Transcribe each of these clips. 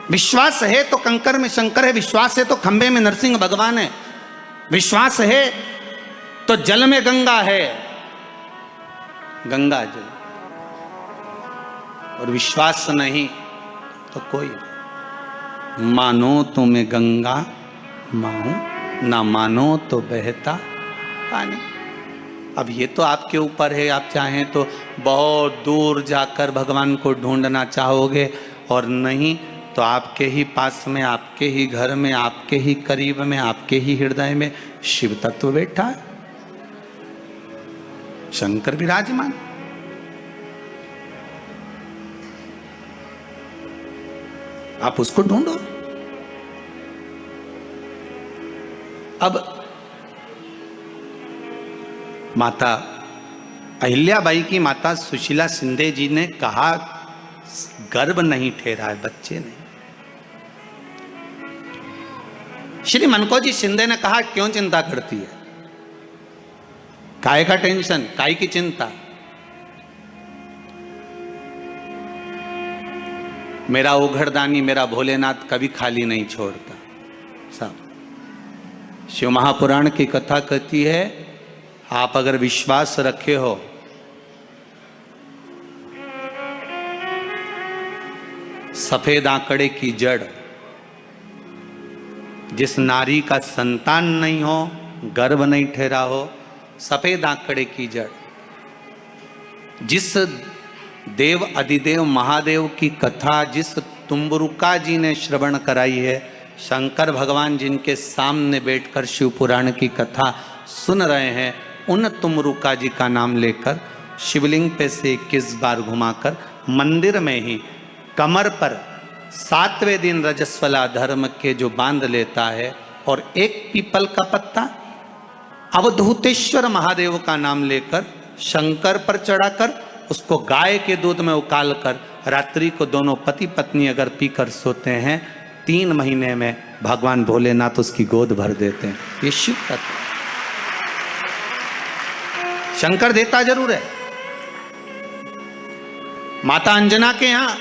विश्वास है तो कंकर में शंकर है, विश्वास है तो खंबे में नरसिंह भगवान है, विश्वास है तो जल में गंगा है, गंगा जल, और विश्वास नहीं तो कोई। मानो तो मैं गंगा माहूं, ना मानो तो बहता पानी। अब ये तो आपके ऊपर है, आप चाहें तो बहुत दूर जाकर भगवान को ढूंढना चाहोगे, और नहीं तो आपके ही पास में, आपके ही घर में, आपके ही करीब में, आपके ही हृदय में शिव तत्व बैठा है, शंकर विराजमान। आप उसको ढूंढो। अब माता अहिल्याबाई की माता सुशीला शिंदे जी ने कहा गर्भ नहीं ठहरा है, बच्चे नहीं। श्री मनकोजी शिंदे ने कहा क्यों चिंता करती है, काय का टेंशन, काय की चिंता। मेरा उघड़दानी मेरा भोलेनाथ कभी खाली नहीं छोड़ता। सब शिव महापुराण की कथा कहती है, आप अगर विश्वास रखे हो सफेद आंकड़े की जड़, जिस नारी का संतान नहीं हो, गर्भ नहीं ठहरा हो, सफेद आंकड़े की जड़, जिस देव अधिदेव महादेव की कथा जिस तुम्बरुका जी ने श्रवण कराई है, शंकर भगवान जिनके सामने बैठकर शिव पुराण की कथा सुन रहे हैं, उन तुमरुका जी का नाम लेकर शिवलिंग पे से 21 बार घुमाकर मंदिर में ही कमर पर 7वें दिन रजस्वला धर्म के जो बांध लेता है, और एक पीपल का पत्ता अवधूतेश्वर महादेव का नाम लेकर शंकर पर चढ़ाकर उसको गाय के दूध में उकाल कर रात्रि को दोनों पति पत्नी अगर पीकर सोते हैं, 3 महीने में भगवान भोलेनाथ उसकी गोद भर देते हैं। ये शिव तत्व। शंकर देता जरूर है। माता अंजना के यहां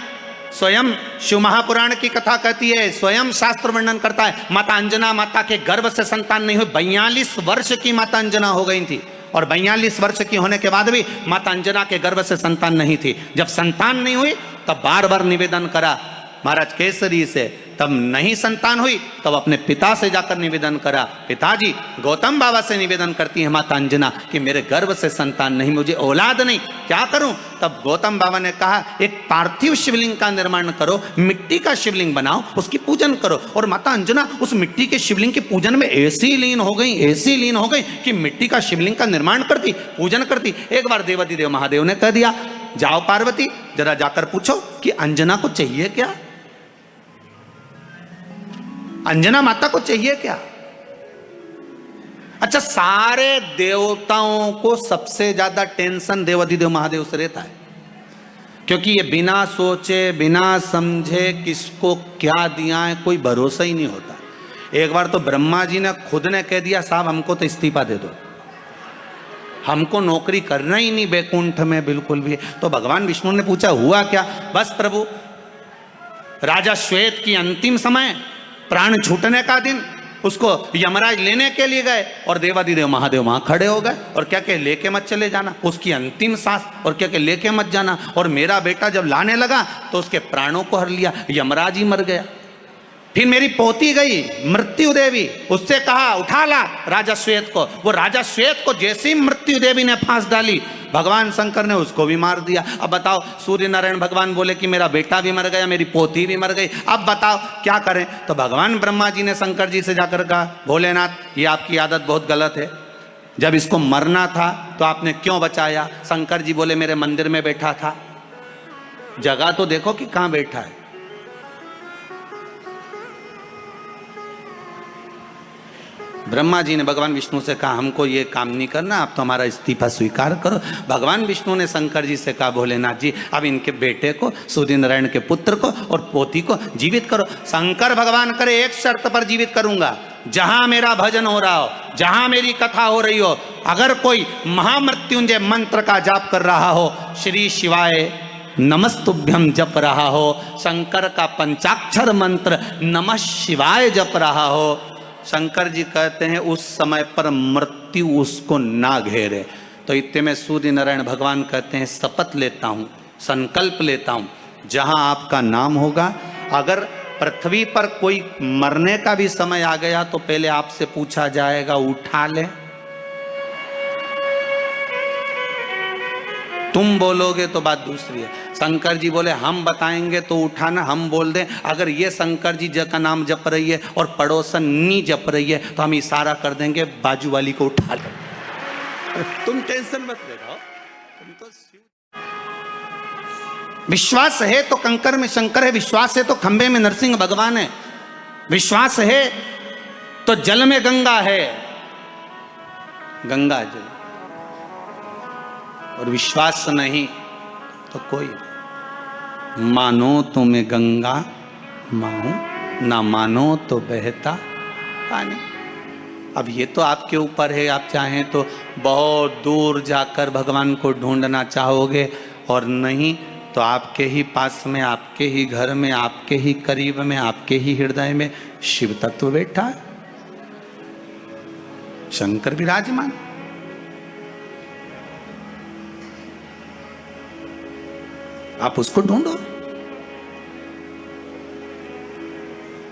स्वयं शिव महापुराण की कथा कहती है, स्वयं शास्त्र वर्णन करता है, माता अंजना माता के गर्भ से संतान नहीं हुई। 42 वर्ष की माता अंजना हो गई थी, और 42 वर्ष की होने के बाद भी माता अंजना के गर्भ से संतान नहीं थी। जब संतान नहीं हुई तब बार बार निवेदन करा महाराज केसरी से, तब नहीं संतान हुई तब अपने पिता से जाकर निवेदन करा, पिताजी गौतम बाबा से निवेदन करती है माता अंजना कि मेरे गर्भ से संतान नहीं, मुझे औलाद नहीं, क्या करूं। तब गौतम बाबा ने कहा एक पार्थिव शिवलिंग का निर्माण करो, मिट्टी का शिवलिंग बनाओ, उसकी पूजन करो। और माता अंजना उस मिट्टी के शिवलिंग के पूजन में ऐसी लीन हो गई, ऐसी लीन हो गई कि मिट्टी का शिवलिंग का निर्माण करती, पूजन करती। एक बार देवाधिदेव महादेव ने कह दिया, जाओ पार्वती जरा जाकर पूछो कि अंजना को चाहिए क्या, अंजना माता को चाहिए क्या। अच्छा, सारे देवताओं को सबसे ज्यादा टेंशन देवाधिदेव महादेव से रहता है, क्योंकि ये बिना सोचे बिना समझे किसको क्या दिया है कोई भरोसा ही नहीं होता। एक बार तो ब्रह्मा जी ने खुद ने कह दिया, साहब हमको तो इस्तीफा दे दो, हमको नौकरी करना ही नहीं बैकुंठ में बिल्कुल भी। तो भगवान विष्णु ने पूछा हुआ क्या। बस प्रभु, राजा श्वेत की अंतिम समय, प्राण छूटने का दिन, उसको यमराज लेने के लिए गए और देवाधिदेव महादेव वहां खड़े हो गए और क्या कहे, लेके मत चले जाना, उसकी अंतिम सांस, और क्या कहे लेके मत जाना। और मेरा बेटा जब लाने लगा तो उसके प्राणों को हर लिया, यमराज ही मर गया। फिर मेरी पोती गई मृत्यु देवी, उससे कहा उठा ला राजा श्वेत को, वो राजा श्वेत को जैसे ही मृत्यु देवी ने फांस डाली, भगवान शंकर ने उसको भी मार दिया। अब बताओ, सूर्य नारायण भगवान बोले कि मेरा बेटा भी मर गया, मेरी पोती भी मर गई, अब बताओ क्या करें। तो भगवान ब्रह्मा जी ने शंकर जी से जाकर कहा, भोलेनाथ ये आपकी आदत बहुत गलत है, जब इसको मरना था तो आपने क्यों बचाया। शंकर जी बोले मेरे मंदिर में बैठा था, जगह तो देखो कि कहां बैठा है। ब्रह्मा जी ने भगवान विष्णु से कहा हमको ये काम नहीं करना, आप तो हमारा इस्तीफा स्वीकार करो। भगवान विष्णु ने शंकर जी से कहा भोलेनाथ जी अब इनके बेटे को, सूर्य नारायण के पुत्र को और पोती को जीवित करो। शंकर भगवान करे एक शर्त पर जीवित करूंगा, जहां मेरा भजन हो रहा हो, जहां मेरी कथा हो रही हो, अगर कोई महामृत्युंजय मंत्र का जाप कर रहा हो, श्री शिवाय नमस्तुभ्यम जप रहा हो, शंकर का पंचाक्षर मंत्र नमः शिवाय जप रहा हो, शंकर जी कहते हैं उस समय पर मृत्यु उसको ना घेरे। तो इतने में सूर्य नारायण भगवान कहते हैं शपथ लेता हूँ, संकल्प लेता हूँ, जहाँ आपका नाम होगा, अगर पृथ्वी पर कोई मरने का भी समय आ गया तो पहले आपसे पूछा जाएगा उठा ले। तुम बोलोगे तो बात दूसरी है। शंकर जी बोले हम बताएंगे तो उठाना, हम बोल दें अगर ये शंकर जी का नाम जप रही है और पड़ोसन नी जप रही है तो हम इशारा कर देंगे बाजू वाली को उठा लो। तुम टेंशन मत ले रहा, तुम तो विश्वास है तो कंकर में शंकर है, विश्वास है तो खंबे में नरसिंह भगवान है, विश्वास है तो जल में गंगा है, गंगा जल, और विश्वास नहीं तो कोई। मानो तो मैं गंगा माऊं, ना मानो तो बहता पानी। अब ये तो आपके ऊपर है, आप चाहें तो बहुत दूर जाकर भगवान को ढूंढना चाहोगे, और नहीं तो आपके ही पास में, आपके ही घर में, आपके ही करीब में, आपके ही हृदय में शिव तत्व बैठा है, शंकर विराजमान। आप उसको ढूंढो।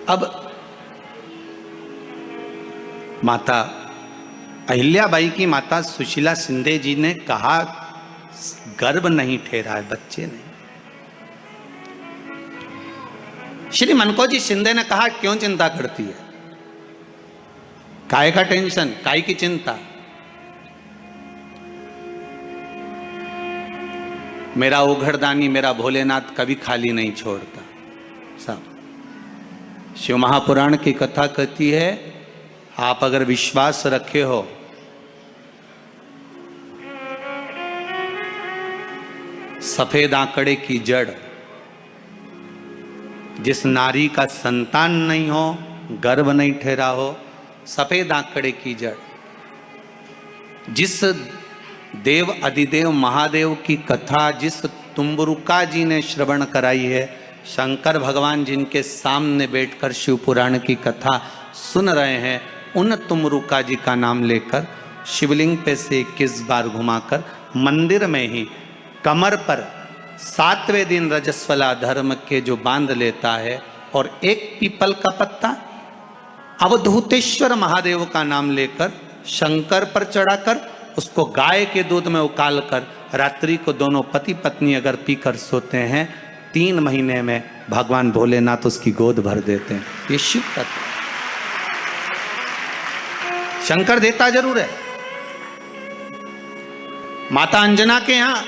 अब माता अहिल्याबाई की माता सुशीला शिंदे जी ने कहा गर्भ नहीं ठहरा है, बच्चे नहीं। श्री मनकोजी शिंदे ने कहा क्यों चिंता करती है, काय का टेंशन, काय की चिंता। मेरा उघड़दानी मेरा भोलेनाथ कभी खाली नहीं छोड़ता। सब शिव महापुराण की कथा कहती है, आप अगर विश्वास रखे हो सफेद आंकड़े की जड़, जिस नारी का संतान नहीं हो, गर्भ नहीं ठहरा हो, सफेद आंकड़े की जड़, जिस देव अधिदेव महादेव की कथा जिस तुम्बरुका जी ने श्रवण कराई है, शंकर भगवान जिनके सामने बैठकर शिव पुराण की कथा सुन रहे हैं, उन तुम्बरुका जी का नाम लेकर शिवलिंग पे से 21 बार घुमाकर मंदिर में ही कमर पर 7वें दिन रजस्वला धर्म के जो बांध लेता है, और एक पीपल का पत्ता अवधूतेश्वर महादेव का नाम लेकर शंकर पर चढ़ाकर उसको गाय के दूध में उकाल कर रात्रि को दोनों पति पत्नी अगर पीकर सोते हैं, 3 महीने में भगवान भोलेनाथ उसकी गोद भर देते हैं। ये शिव तत्व, शंकर देता जरूर है। माता अंजना के यहां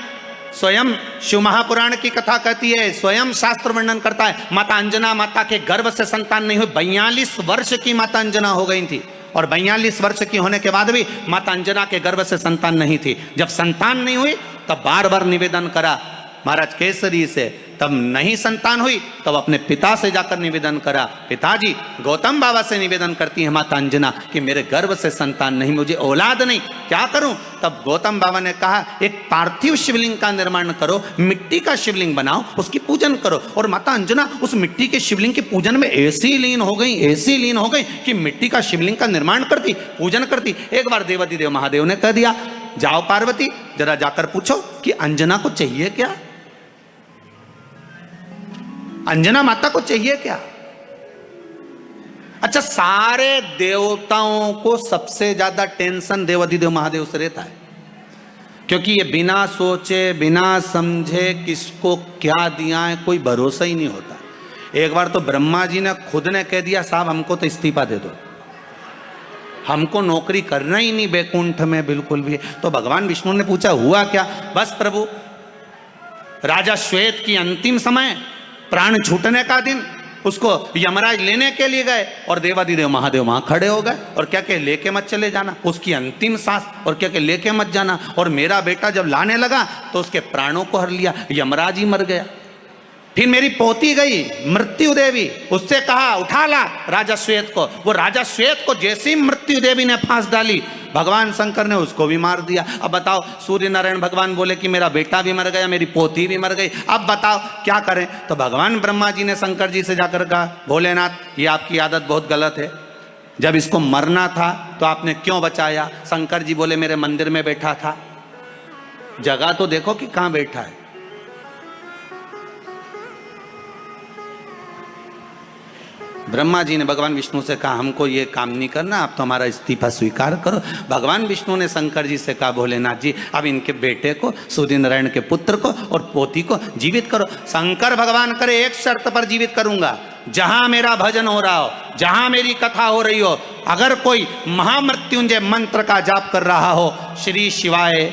स्वयं शिव महापुराण की कथा कहती है, स्वयं शास्त्र वर्णन करता है, माता अंजना माता के गर्भ से संतान नहीं हुई। 42 वर्ष की माता अंजना हो गई थी, और 42 वर्ष की होने के बाद भी माता अंजना के गर्भ से संतान नहीं थी। जब संतान नहीं हुई तब बार बार निवेदन करा महाराज केसरी से, तब नहीं संतान हुई तब अपने पिता से जाकर निवेदन करा, पिताजी गौतम बाबा से निवेदन करती है माता अंजना कि मेरे गर्भ से संतान नहीं, मुझे औलाद नहीं, क्या करूं। तब गौतम बाबा ने कहा एक पार्थिव शिवलिंग का निर्माण करो, मिट्टी का शिवलिंग बनाओ, उसकी पूजन करो। और माता अंजना उस मिट्टी के शिवलिंग के पूजन में ऐसी लीन हो गई, ऐसी लीन हो गई कि मिट्टी का शिवलिंग का निर्माण करती, पूजन करती। एक बार देवाधिदेव महादेव ने कह दिया, जाओ पार्वती जरा जाकर पूछो कि अंजना को चाहिए क्या, अंजना माता को चाहिए क्या। अच्छा, सारे देवताओं को सबसे ज्यादा टेंशन देवाधिदेव महादेव से रहता है, क्योंकि ये बिना सोचे बिना समझे किसको क्या दिया है कोई भरोसा ही नहीं होता। एक बार तो ब्रह्मा जी ने खुद ने कह दिया, साहब हमको तो इस्तीफा दे दो, हमको नौकरी करना ही नहीं बैकुंठ में बिल्कुल भी। तो भगवान विष्णु ने पूछा हुआ क्या। बस प्रभु, राजा श्वेत की अंतिम समय, प्राण छूटने का दिन, उसको यमराज लेने के लिए गए और देवाधिदेव महादेव वहां खड़े हो गए और क्या कहे, लेके मत चले जाना, उसकी अंतिम सांस, और क्या कहे लेके मत जाना। और मेरा बेटा जब लाने लगा तो उसके प्राणों को हर लिया, यमराज ही मर गया। फिर मेरी पोती गई मृत्यु देवी, उससे कहा उठा ला राजा श्वेत को। वो राजा श्वेत को जैसी मृत्यु देवी ने फांस डाली, भगवान शंकर ने उसको भी मार दिया। अब बताओ, सूर्य नारायण भगवान बोले कि मेरा बेटा भी मर गया, मेरी पोती भी मर गई, अब बताओ क्या करें। तो भगवान ब्रह्मा जी ने शंकर जी से जाकर कहा, भोलेनाथ ये आपकी आदत बहुत गलत है, जब इसको मरना था तो आपने क्यों बचाया। शंकर जी बोले मेरे मंदिर में बैठा था, जगह तो देखो कि कहां बैठा है। ब्रह्मा जी ने भगवान विष्णु से कहा हमको ये काम नहीं करना, आप तो हमारा इस्तीफा स्वीकार करो। भगवान विष्णु ने शंकर जी से कहा भोलेनाथ जी अब इनके बेटे को, सूर्य नारायण के पुत्र को और पोती को जीवित करो। शंकर भगवान करे एक शर्त पर जीवित करूंगा, जहां मेरा भजन हो रहा हो, जहां मेरी कथा हो रही हो, अगर कोई महामृत्युंजय मंत्र का जाप कर रहा हो, श्री शिवाय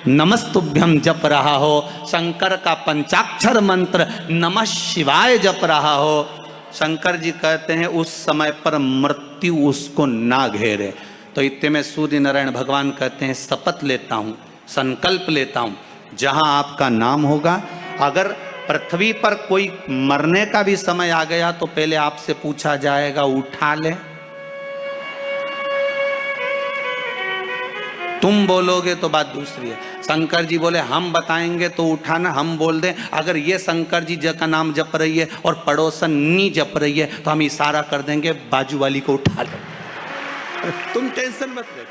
नमस्तुभ्यम जप रहा हो, शंकर का पंचाक्षर मंत्र नमः शिवाय जप रहा हो, शंकर जी कहते हैं उस समय पर मृत्यु उसको ना घेरे। तो इतने में सूर्य नारायण भगवान कहते हैं शपथ लेता हूं, संकल्प लेता हूं, जहां आपका नाम होगा, अगर पृथ्वी पर कोई मरने का भी समय आ गया तो पहले आपसे पूछा जाएगा उठा ले, तुम बोलोगे तो बात दूसरी है। शंकर जी बोले हम बताएंगे तो उठाना, हम बोल दें अगर ये शंकर जी का नाम जप रही है और पड़ोसन नी जप रही है तो हम इशारा कर देंगे बाजू वाली को उठा लो। तुम टेंशन मत ले।